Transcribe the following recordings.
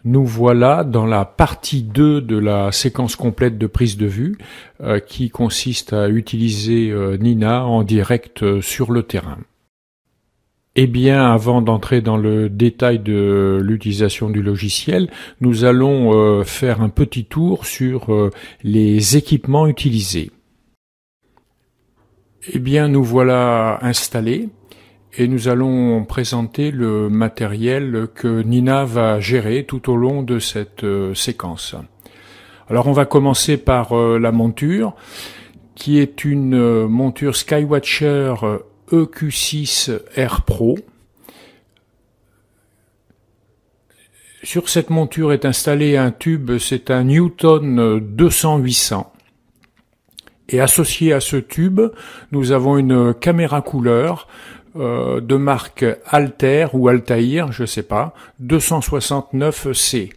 Nous voilà dans la partie 2 de la séquence complète de prise de vue qui consiste à utiliser Nina en direct sur le terrain. Eh bien, avant d'entrer dans le détail de l'utilisation du logiciel, nous allons faire un petit tour sur les équipements utilisés. Eh bien, nous voilà installés. Et nous allons présenter le matériel que Nina va gérer tout au long de cette séquence. Alors on va commencer par la monture, qui est une monture Skywatcher EQ6 R Pro. Sur cette monture est installé un tube, c'est un Newton 200-800. Et associé à ce tube, nous avons une caméra couleur de marque Altair ou Altair, je sais pas, 269C.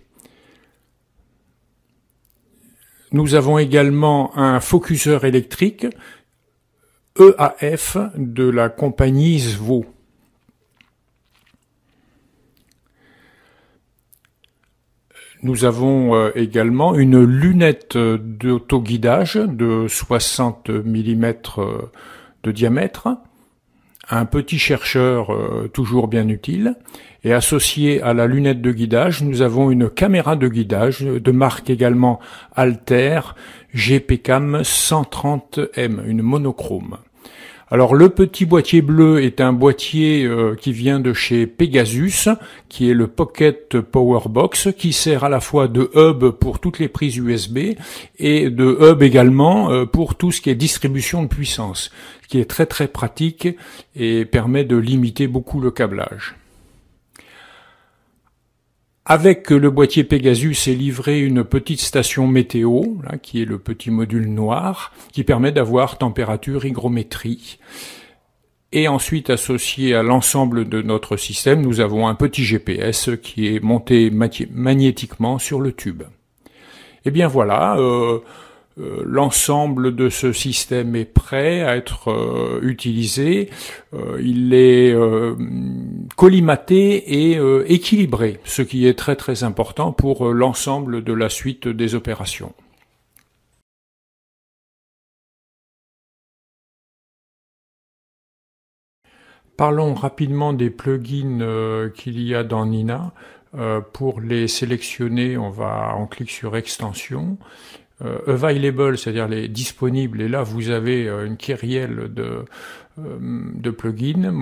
Nous avons également un focuseur électrique EAF de la compagnie ZVO. Nous avons également une lunette d'autoguidage de 60 mm de diamètre, un petit chercheur toujours bien utile, et associé à la lunette de guidage, nous avons une caméra de guidage de marque également Altair GPCam 130M, une monochrome. Alors le petit boîtier bleu est un boîtier qui vient de chez Pegasus, qui est le Pocket Powerbox, qui sert à la fois de hub pour toutes les prises USB et de hub également pour tout ce qui est distribution de puissance, qui est très très pratique et permet de limiter beaucoup le câblage. Avec le boîtier Pegasus est livré une petite station météo, là, qui est le petit module noir, qui permet d'avoir température, hygrométrie. Et ensuite, associé à l'ensemble de notre système, nous avons un petit GPS qui est monté magnétiquement sur le tube. Et bien voilà, l'ensemble de ce système est prêt à être utilisé. Il est collimaté et équilibré, ce qui est très très important pour l'ensemble de la suite des opérations. Parlons rapidement des plugins qu'il y a dans Nina. Pour les sélectionner, on clique sur Extensions. Available, c'est-à-dire les disponibles, et là vous avez une kyrielle de plugins.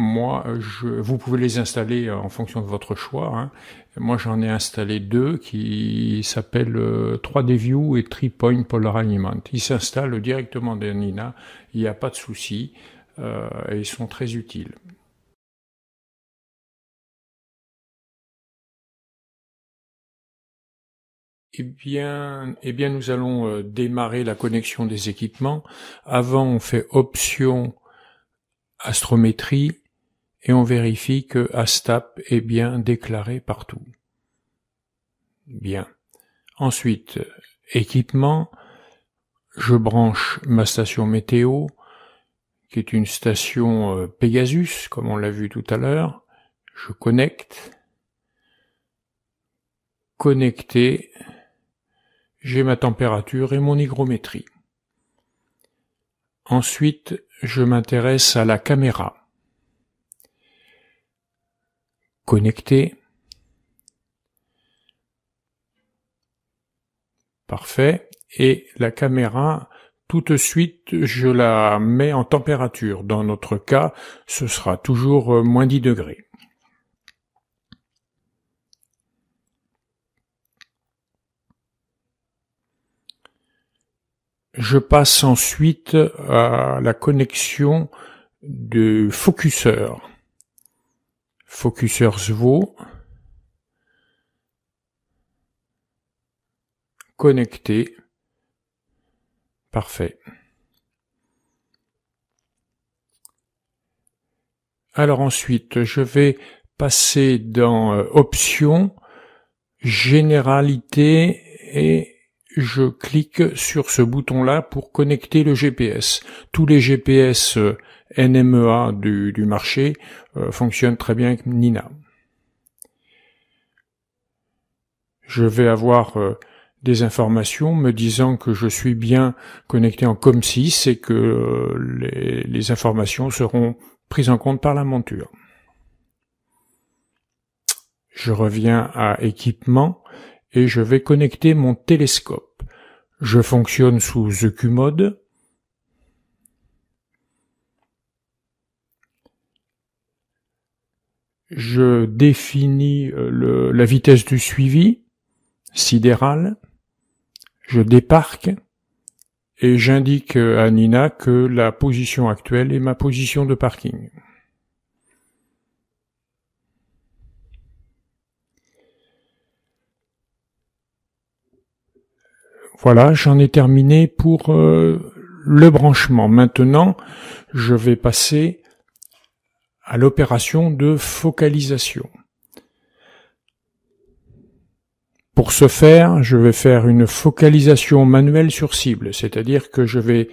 Vous pouvez les installer en fonction de votre choix, hein. Moi j'en ai installé deux qui s'appellent 3D View et 3-Point Polar Alignment. Ils s'installent directement dans Nina, il n'y a pas de souci, et ils sont très utiles. Eh bien, nous allons démarrer la connexion des équipements. Avant, on fait Option Astrométrie et on vérifie que ASTAP est bien déclaré partout. Bien. Ensuite, équipement. Je branche ma station météo, qui est une station Pegasus, comme on l'a vu tout à l'heure. Je connecte. Connecté. J'ai ma température et mon hygrométrie. Ensuite, je m'intéresse à la caméra. Connecté. Parfait. Et la caméra, tout de suite, je la mets en température. Dans notre cas, ce sera toujours moins 10 degrés. Je passe ensuite à la connexion de focuseur. Focuseur ZVO. Connecté. Parfait. Alors ensuite, je vais passer dans Options, Généralité et je clique sur ce bouton-là pour connecter le GPS. Tous les GPS NMEA du marché fonctionnent très bien avec Nina. je vais avoir des informations me disant que je suis bien connecté en COM6 et que les informations seront prises en compte par la monture. Je reviens à équipement et je vais connecter mon télescope. Je fonctionne sous EQ mode. Je définis la vitesse du suivi sidéral. Je déparque et j'indique à Nina que la position actuelle est ma position de parking. Voilà, j'en ai terminé pour le branchement. Maintenant, je vais passer à l'opération de focalisation. Pour ce faire, je vais faire une focalisation manuelle sur cible, c'est-à-dire que je vais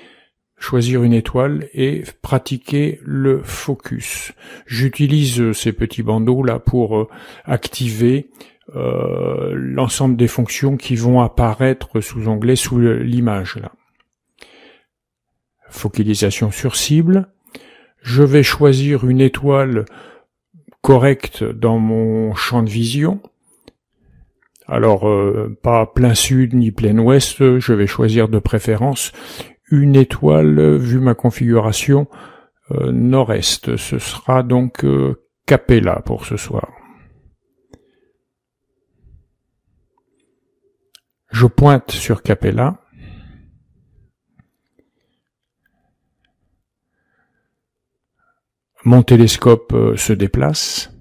choisir une étoile et pratiquer le focus. J'utilise ces petits bandeaux là pour activer l'ensemble des fonctions qui vont apparaître sous onglet sous l'image là. Focalisation sur cible. Je vais choisir une étoile correcte dans mon champ de vision. Alors, pas plein sud ni plein ouest, je vais choisir de préférence une étoile, vu ma configuration, nord-est. Ce sera donc Capella pour ce soir. Je pointe sur Capella. Mon télescope se déplace.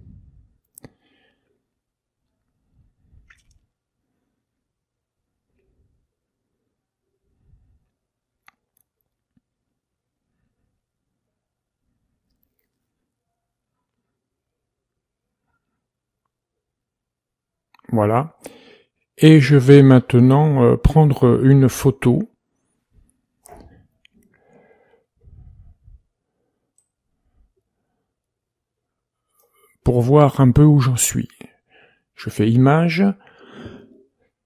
Voilà. Et je vais maintenant prendre une photo. Pour voir un peu où j'en suis. Je fais image.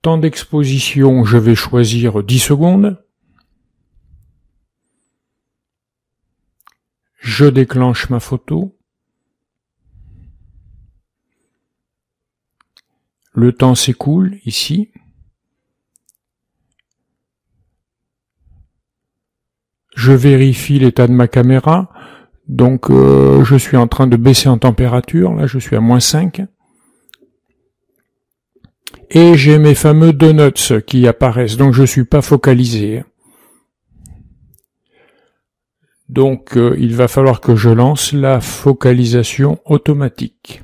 Temps d'exposition, je vais choisir 10 secondes. Je déclenche ma photo. Le temps s'écoule ici. Je vérifie l'état de ma caméra. Donc je suis en train de baisser en température. Là, je suis à -5. Et j'ai mes fameux donuts qui apparaissent. Donc je suis pas focalisé. Donc il va falloir que je lance la focalisation automatique.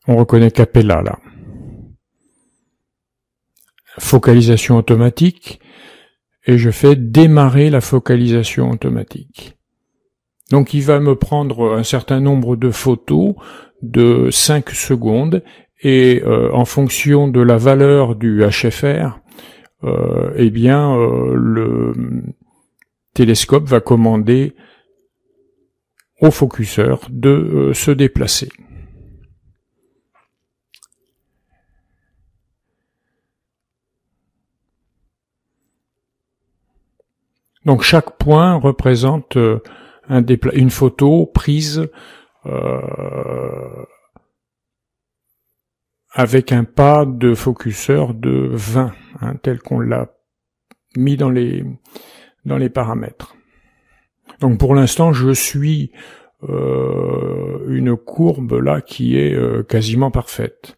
On reconnaît Capella là. Focalisation automatique. Et je fais démarrer la focalisation automatique. Donc il va me prendre un certain nombre de photos de 5 secondes et en fonction de la valeur du HFR, eh bien le télescope va commander au focuseur de se déplacer. Donc chaque point représente une photo prise avec un pas de focuseur de 20, tel qu'on l'a mis dans les paramètres. Donc pour l'instant, je suis une courbe là qui est quasiment parfaite.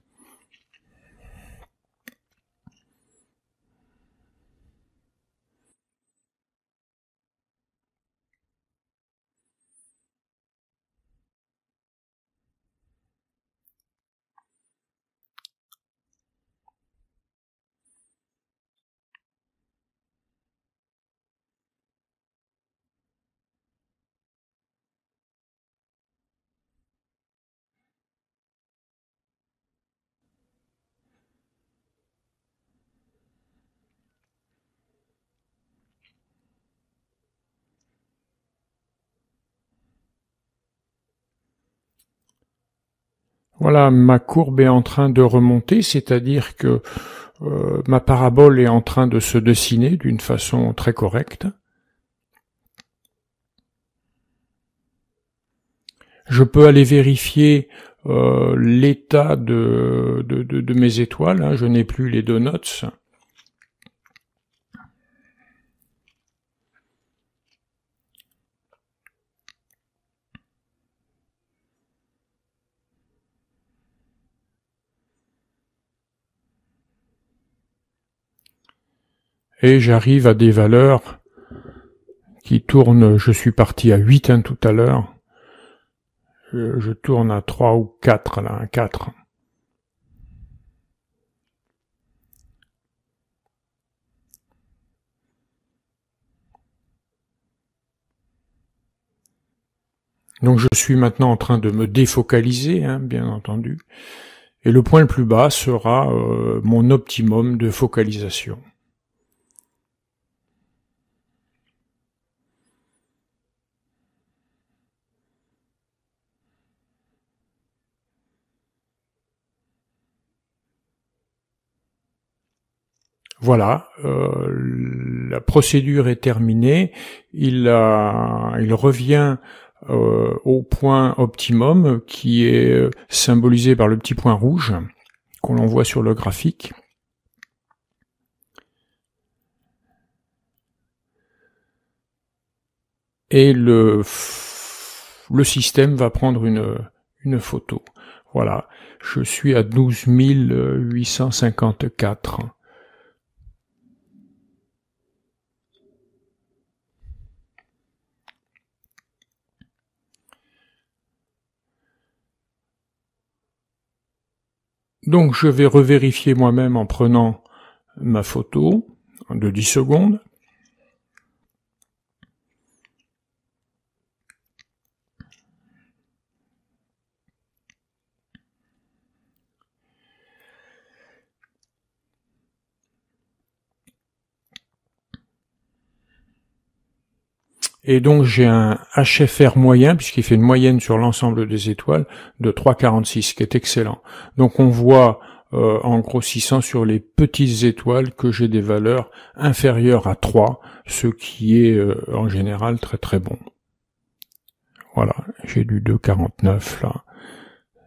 Voilà, ma courbe est en train de remonter, c'est-à-dire que ma parabole est en train de se dessiner d'une façon très correcte. Je peux aller vérifier l'état de mes étoiles, hein. Je n'ai plus les donuts. Et j'arrive à des valeurs qui tournent, je suis parti à 8 hein, tout à l'heure. Je tourne à 3 ou 4 là, un 4. Donc je suis maintenant en train de me défocaliser, hein, bien entendu. Et le point le plus bas sera mon optimum de focalisation. Voilà, la procédure est terminée. Il revient au point optimum qui est symbolisé par le petit point rouge qu'on voit sur le graphique. Et le système va prendre une photo. Voilà, je suis à 12 854. Donc je vais revérifier moi-même en prenant ma photo de 10 secondes. Et donc j'ai un HFR moyen, puisqu'il fait une moyenne sur l'ensemble des étoiles, de 3,46, qui est excellent. Donc on voit, en grossissant sur les petites étoiles, que j'ai des valeurs inférieures à 3, ce qui est en général très très bon. Voilà, j'ai du 2,49 là.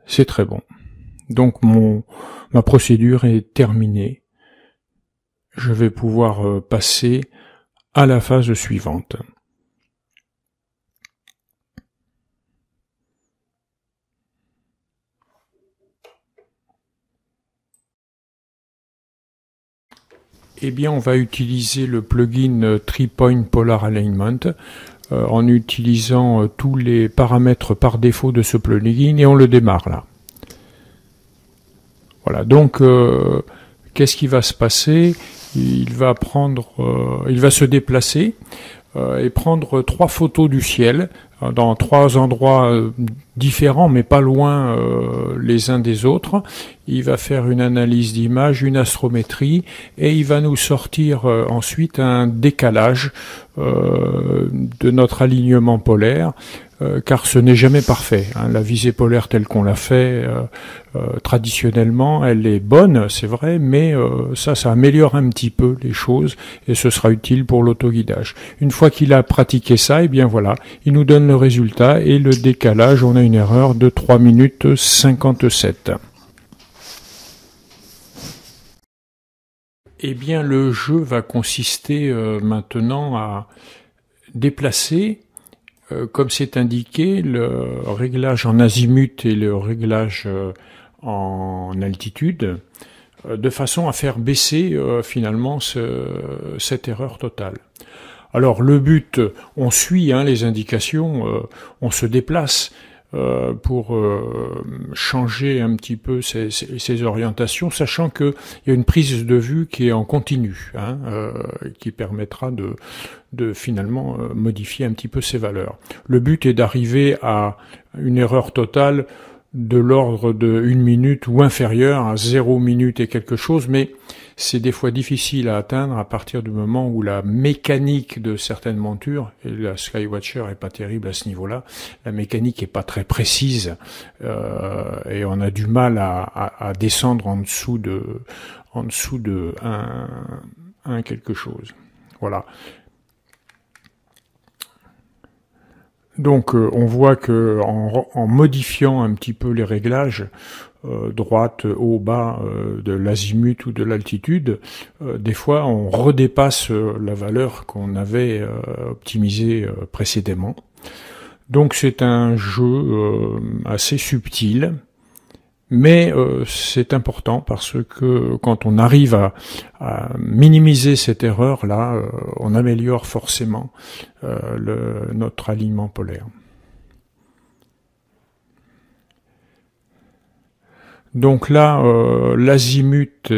C'est très bon. Donc ma procédure est terminée. Je vais pouvoir passer à la phase suivante. Eh bien, on va utiliser le plugin 3-Point Polar Alignment en utilisant tous les paramètres par défaut de ce plugin, et on le démarre là. Voilà, donc qu'est-ce qui va se passer? Il va se déplacer et prendre 3 photos du ciel dans 3 endroits différents mais pas loin les uns des autres. Il va faire une analyse d'image, une astrométrie, et il va nous sortir ensuite un décalage de notre alignement polaire, car ce n'est jamais parfait, hein. La visée polaire telle qu'on l'a fait traditionnellement, elle est bonne, c'est vrai, mais ça améliore un petit peu les choses, et ce sera utile pour l'autoguidage. Une fois qu'il a pratiqué ça, et bien voilà, il nous donne le résultat, et le décalage, on a une erreur de 3 minutes 57. Eh bien, le jeu va consister maintenant à déplacer, comme c'est indiqué, le réglage en azimut et le réglage en altitude, de façon à faire baisser finalement cette erreur totale. Alors le but, on suit les indications, on se déplace pour changer un petit peu ces orientations, sachant qu'il y a une prise de vue qui est en continu, qui permettra de finalement modifier un petit peu ces valeurs. Le but est d'arriver à une erreur totale de l'ordre de 1 minute ou inférieur à 0 minute et quelque chose, mais c'est des fois difficile à atteindre à partir du moment où la mécanique de certaines montures, et la Skywatcher est pas terrible à ce niveau-là, la mécanique est pas très précise, et on a du mal à descendre en dessous de 1 quelque chose. Voilà. Donc on voit que en modifiant un petit peu les réglages, droite, haut, bas, de l'azimut ou de l'altitude, des fois on redépasse la valeur qu'on avait optimisée précédemment. Donc c'est un jeu assez subtil, mais c'est important parce que quand on arrive à minimiser cette erreur-là, on améliore forcément notre alignement polaire. Donc là, l'azimut,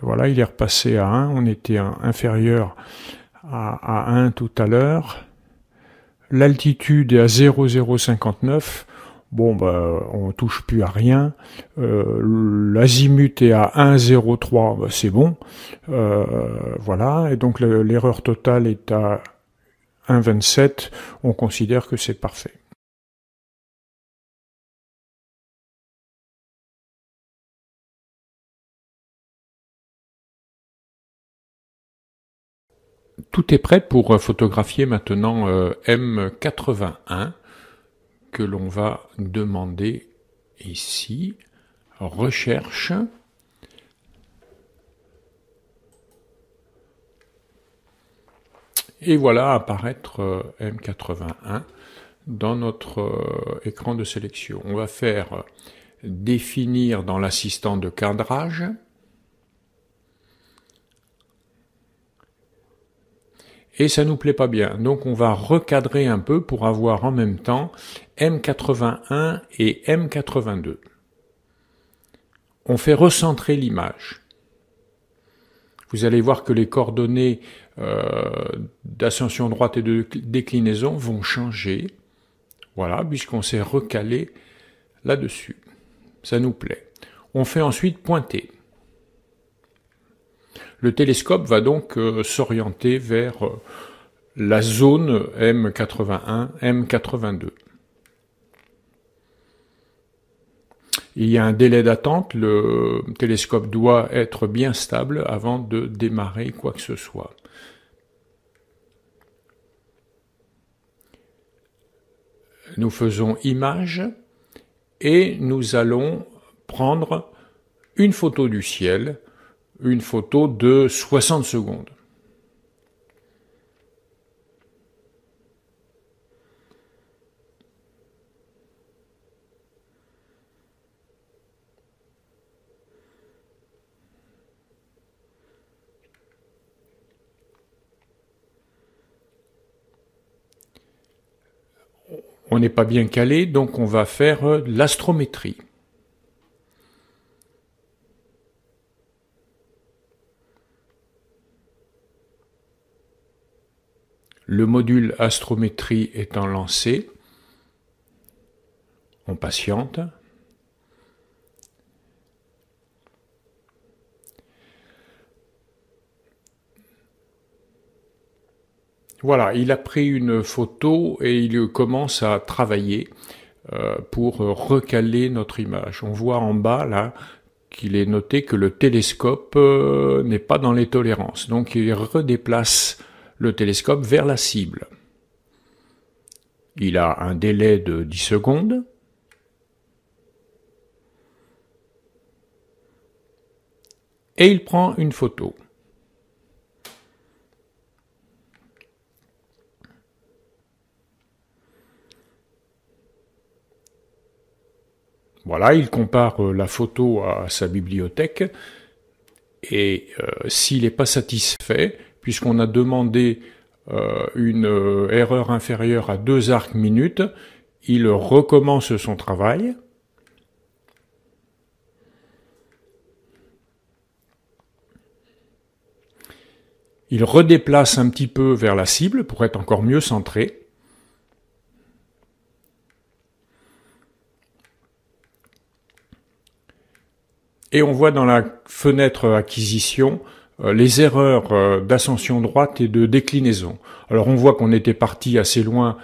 voilà, il est repassé à 1, on était inférieur à 1 tout à l'heure. L'altitude est à 0,059. Bon, on touche plus à rien. L'azimut est à 1,03, c'est bon. Voilà, et donc l'erreur totale est à 1,27. On considère que c'est parfait. Tout est prêt pour photographier maintenant M81 que l'on va demander ici. Recherche. Et voilà apparaître M81 dans notre écran de sélection. On va faire définir dans l'assistant de cadrage. Et ça nous plaît pas bien. Donc on va recadrer un peu pour avoir en même temps M81 et M82. On fait recentrer l'image. Vous allez voir que les coordonnées d'ascension droite et de déclinaison vont changer. Voilà, puisqu'on s'est recalé là-dessus. Ça nous plaît. On fait ensuite pointer. Le télescope va donc s'orienter vers la zone M81, M82. Il y a un délai d'attente, le télescope doit être bien stable avant de démarrer quoi que ce soit. Nous faisons image et nous allons prendre une photo du ciel, une photo de 60 secondes. On n'est pas bien calé, donc on va faire l'astrométrie. Le module astrométrie étant lancé, on patiente. Voilà, il a pris une photo et il commence à travailler pour recaler notre image. On voit en bas là qu'il est noté que le télescope n'est pas dans les tolérances. Donc il redéplace le télescope vers la cible. Il a un délai de 10 secondes. Et il prend une photo. Voilà, il compare la photo à sa bibliothèque et s'il n'est pas satisfait, puisqu'on a demandé une erreur inférieure à 2 arcs minutes, il recommence son travail. Il redéplace un petit peu vers la cible pour être encore mieux centré. Et on voit dans la fenêtre acquisition les erreurs d'ascension droite et de déclinaison. Alors on voit qu'on était parti assez loin,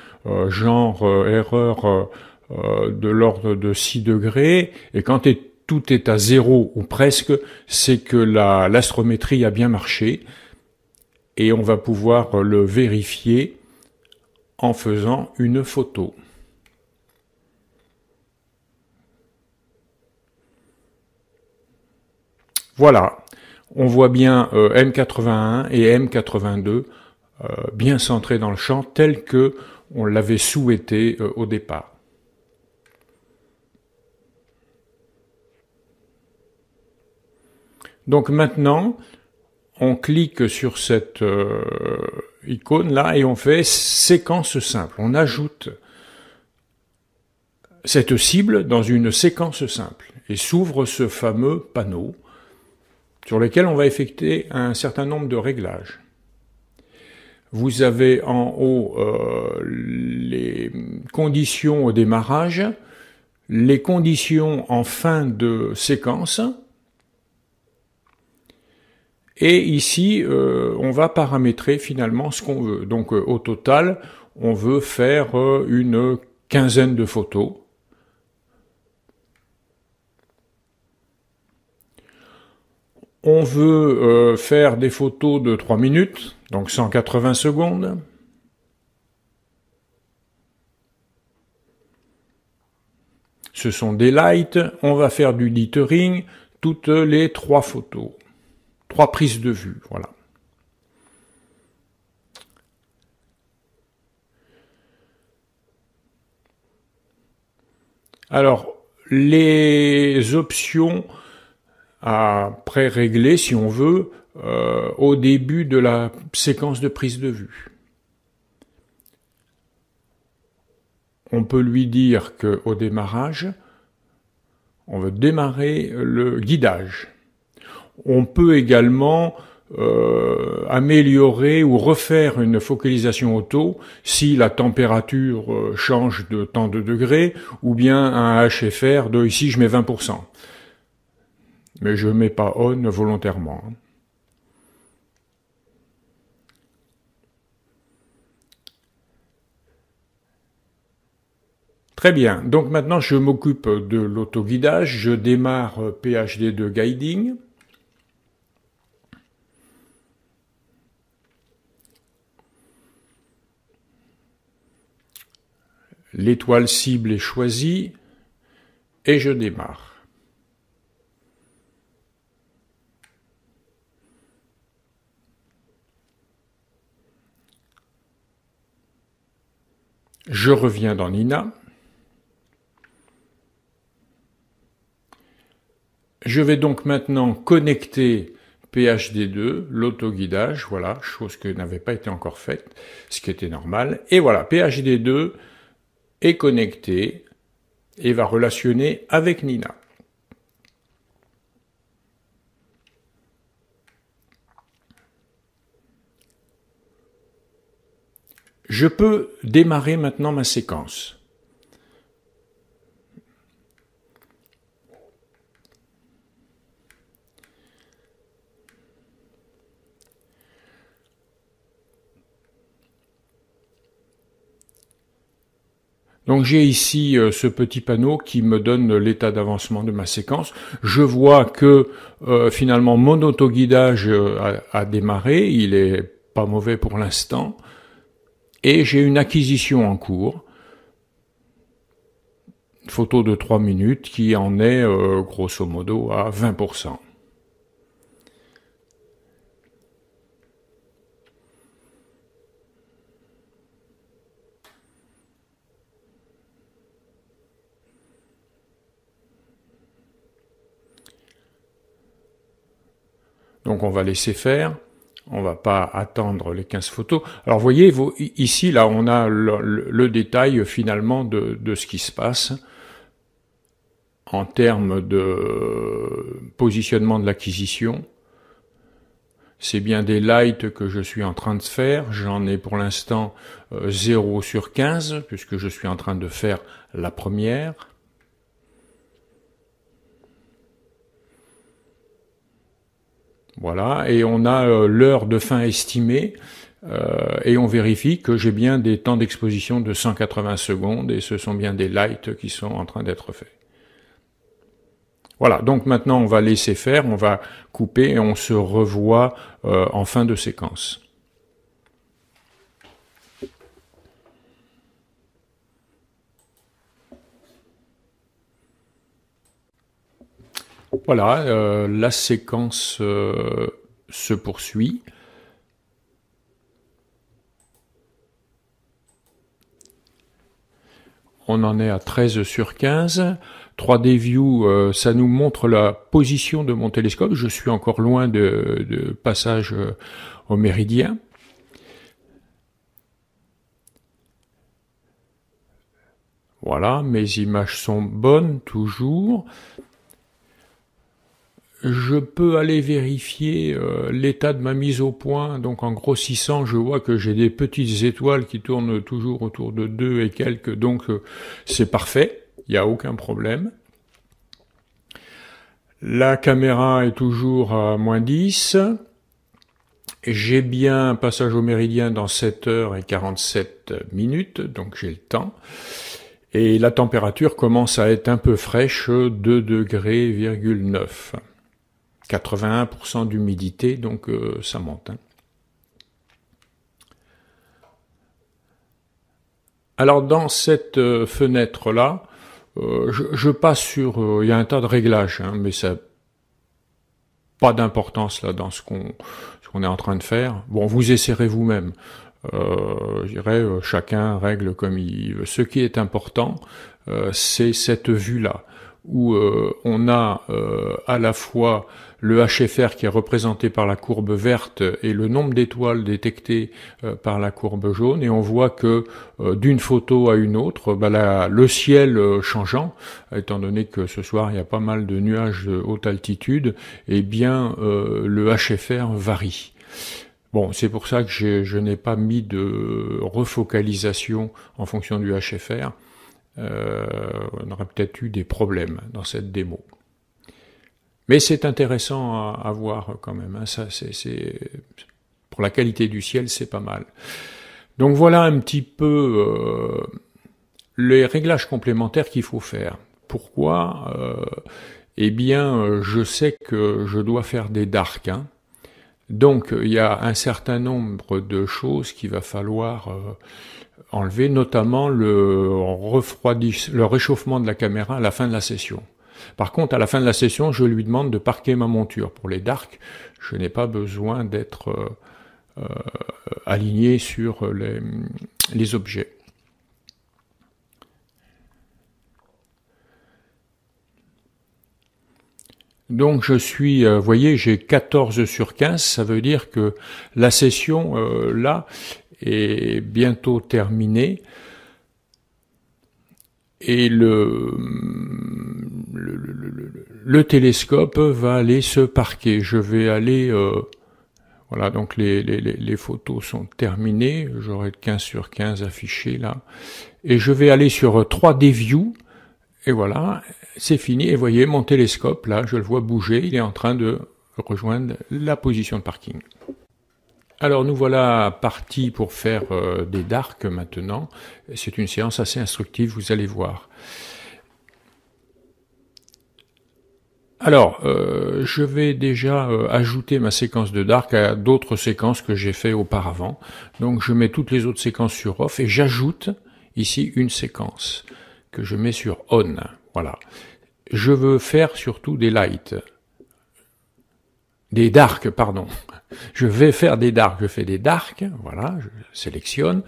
genre erreur de l'ordre de 6 degrés, et quand tout est à 0 ou presque, c'est que l'astrométrie a bien marché, et on va pouvoir le vérifier en faisant une photo. Voilà, on voit bien M81 et M82 bien centrés dans le champ tel que on l'avait souhaité au départ. Donc maintenant, on clique sur cette icône là et on fait séquence simple. On ajoute cette cible dans une séquence simple et s'ouvre ce fameux panneau sur lequel on va effectuer un certain nombre de réglages. Vous avez en haut les conditions au démarrage, les conditions en fin de séquence, et ici on va paramétrer finalement ce qu'on veut. Donc au total, on veut faire une quinzaine de photos. On veut faire des photos de 3 minutes, donc 180 secondes. Ce sont des lights. On va faire du dithering toutes les 3 photos. 3 prises de vue, voilà. Alors, les options à pré-régler, si on veut, au début de la séquence de prise de vue. On peut lui dire qu'au démarrage, on veut démarrer le guidage. On peut également améliorer ou refaire une focalisation auto si la température change de tant de degrés, ou bien un HFR de ici je mets 20%. Mais je ne mets pas on volontairement. Très bien, donc maintenant je m'occupe de l'autoguidage, je démarre PHD2 Guiding. L'étoile cible est choisie et je démarre. Je reviens dans Nina. Je vais donc maintenant connecter PHD2, l'autoguidage, voilà, chose qui n'avait pas été encore faite, ce qui était normal. Et voilà, PHD2 est connecté et va relationner avec Nina. Je peux démarrer maintenant ma séquence. Donc j'ai ici ce petit panneau qui me donne l'état d'avancement de ma séquence. Je vois que finalement mon autoguidage a démarré, il est pas mauvais pour l'instant. Et j'ai une acquisition en cours, une photo de 3 minutes qui en est grosso modo à 20%. Donc on va laisser faire. On va pas attendre les 15 photos. Alors vous voyez, ici, là, on a le détail finalement de ce qui se passe en termes de positionnement de l'acquisition. C'est bien des lights que je suis en train de faire. J'en ai pour l'instant 0 sur 15, puisque je suis en train de faire la première. Voilà, et on a l'heure de fin estimée, et on vérifie que j'ai bien des temps d'exposition de 180 secondes, et ce sont bien des lights qui sont en train d'être faits. Voilà, donc maintenant on va laisser faire, on va couper et on se revoit en fin de séquence. Voilà, la séquence se poursuit. On en est à 13 sur 15. 3D View, ça nous montre la position de mon télescope. Je suis encore loin de passage au méridien. Voilà, mes images sont bonnes toujours. Je peux aller vérifier l'état de ma mise au point. Donc en grossissant, je vois que j'ai des petites étoiles qui tournent toujours autour de 2 et quelques. Donc c'est parfait, il n'y a aucun problème. La caméra est toujours à -10. J'ai bien un passage au méridien dans 7h47, donc j'ai le temps. Et la température commence à être un peu fraîche, 2,9 degrés. 81% d'humidité, donc ça monte. Alors dans cette fenêtre-là, je passe sur... il y a un tas de réglages, mais ça n'a pas d'importance là dans ce qu'on est en train de faire. Bon, vous essaierez vous-même. Je dirais, chacun règle comme il veut. Ce qui est important, c'est cette vue-là, où on a à la fois le HFR qui est représenté par la courbe verte et le nombre d'étoiles détectées par la courbe jaune, et on voit que d'une photo à une autre, le ciel changeant, étant donné que ce soir il y a pas mal de nuages de haute altitude, eh bien le HFR varie. Bon, c'est pour ça que je n'ai pas mis de refocalisation en fonction du HFR. On aurait peut-être eu des problèmes dans cette démo. Mais c'est intéressant à voir quand même. Ça, pour la qualité du ciel, c'est pas mal. Donc voilà un petit peu les réglages complémentaires qu'il faut faire. Pourquoi eh bien, je sais que je dois faire des darks. Donc il y a un certain nombre de choses qu'il va falloir enlever, notamment le réchauffement de la caméra à la fin de la session. Par contre, à la fin de la session, je lui demande de parquer ma monture. Pour les darks, je n'ai pas besoin d'être aligné sur les objets. Donc je suis, vous voyez, j'ai 14 sur 15, ça veut dire que la session, là, est bientôt terminée. Et le télescope va aller se parquer. Je vais aller... voilà, donc les photos sont terminées. J'aurai 15 sur 15 affichées là. Et je vais aller sur 3D View. Et voilà, c'est fini. Et vous voyez, mon télescope, là, je le vois bouger. Il est en train de rejoindre la position de parking. Alors nous voilà partis pour faire des darks maintenant. C'est une séance assez instructive, vous allez voir. Alors, je vais déjà ajouter ma séquence de dark à d'autres séquences que j'ai fait auparavant. Donc je mets toutes les autres séquences sur off et j'ajoute ici une séquence que je mets sur on. Voilà. Je veux faire surtout des lights. Des darks, pardon. Je vais faire des darks, je fais des darks, voilà, je sélectionne.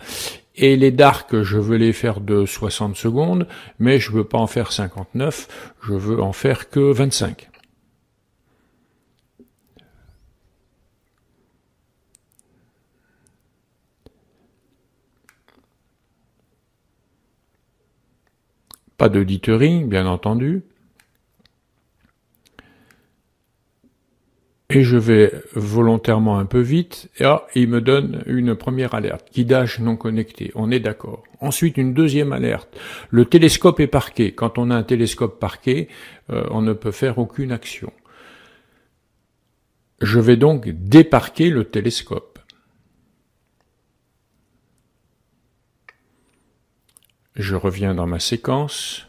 Et les darks, je veux les faire de 60 secondes, mais je veux pas en faire 59, je veux en faire que 25. Pas de dithering, bien entendu. Et je vais volontairement un peu vite, et il me donne une première alerte, guidage non connecté, on est d'accord. Ensuite, une deuxième alerte, le télescope est parqué. Quand on a un télescope parqué, on ne peut faire aucune action. Je vais donc déparquer le télescope. Je reviens dans ma séquence.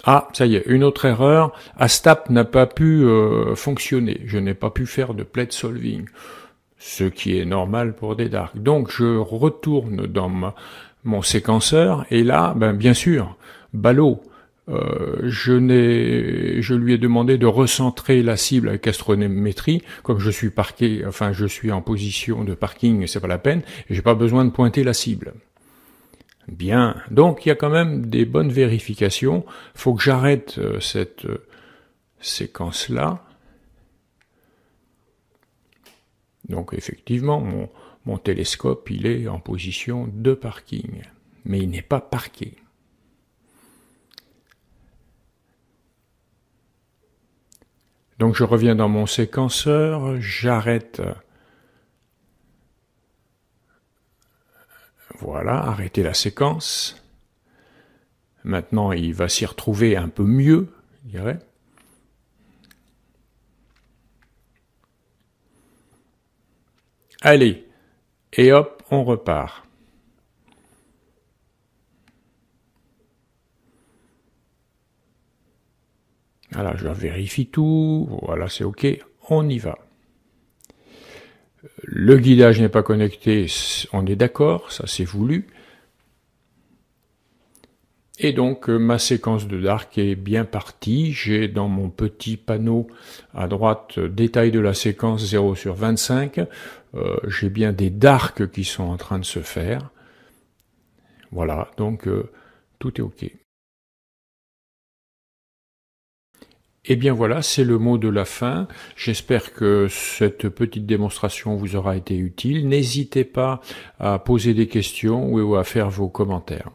Ah, ça y est, une autre erreur. Astap n'a pas pu fonctionner. Je n'ai pas pu faire de plate solving, ce qui est normal pour des darks. Donc je retourne dans mon séquenceur et là, bien sûr, ballot. Je lui ai demandé de recentrer la cible avec astrométrie. Comme je suis parqué, enfin je suis en position de parking, c'est pas la peine. J'ai pas besoin de pointer la cible. Bien, donc il y a quand même des bonnes vérifications. Faut que j'arrête cette séquence-là. Donc effectivement, mon télescope, il est en position de parking, mais il n'est pas parqué. Donc je reviens dans mon séquenceur, j'arrête. Voilà, arrêter la séquence. Maintenant, il va s'y retrouver un peu mieux, je dirais. Allez, et hop, on repart. Voilà, je vérifie tout. Voilà, c'est OK. On y va. Le guidage n'est pas connecté, on est d'accord, ça c'est voulu. Et donc ma séquence de dark est bien partie. J'ai dans mon petit panneau à droite détail de la séquence 0/25. J'ai bien des darks qui sont en train de se faire. Voilà, donc tout est OK. Et bien voilà, c'est le mot de la fin. J'espère que cette petite démonstration vous aura été utile. N'hésitez pas à poser des questions ou à faire vos commentaires.